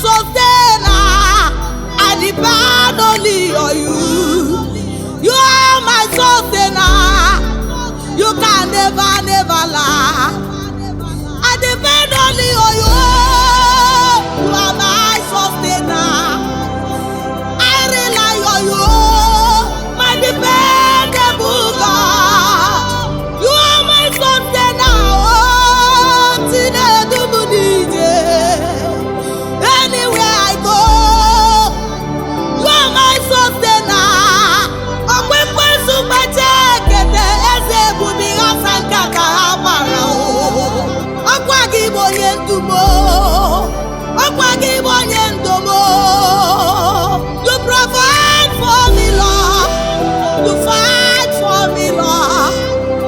sustainer. I depend only on you. You are my sustainer. You can never lie. I depend only on you. You are my sustainer. I rely on you, my dependable God. You are my sustainer. Oh, anywhere I go, you are my sustainer. You provide for me, Lord. You fight for me, Lord.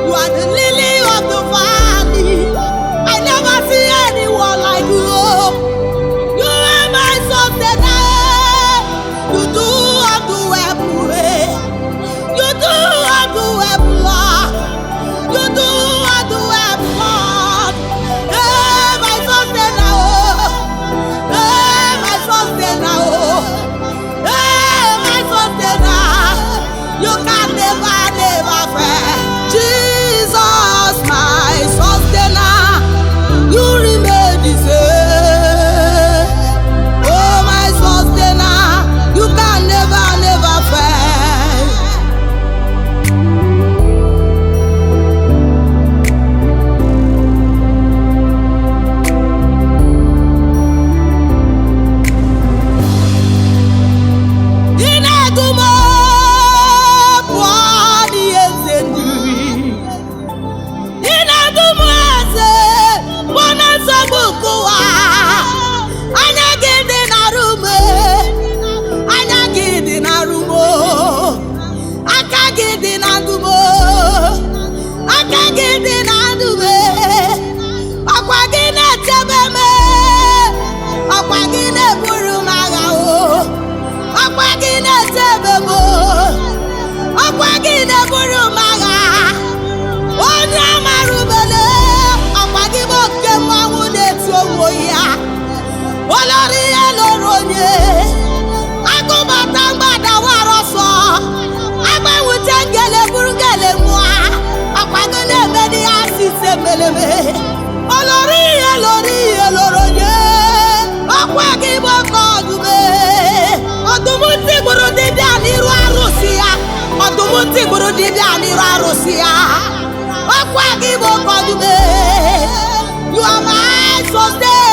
You are the lily of the valley. I never see anyone like you. You are my sustainer. You do unto everywhere. You do unto every Lord. You do unto every Lord. Hey, my sustainer. Hey, my sustainer. Hey, my sustainer. You can never fail. Jesus, my sustainer. You remain the same. Oh, my sustainer. You can never fail. Inagumo pwani ezendi. Inagumo eze mwana sabukuwa. Anyagidi na rume. Anyagidi na rumo. Akagidi na gumo. Akagidi na dume. Akwagine tebeme. Akwagine burumagao. Akwagine tebemo. Akwagine burumaga. Onye amarubele. Akwagibo kemwa wune tuomoya. Olori eloronye. Agubatangba waroso. Agbawutengele burungele mwa. Akwagine medi asise meleme. Olori eloronye. Akwagibo kodube. Odumuti gburu dibia n'iru arụsị ya. Odumuti gburu dibia n'iru arụsị ya. Akwagibo kodube. You are my sustainer.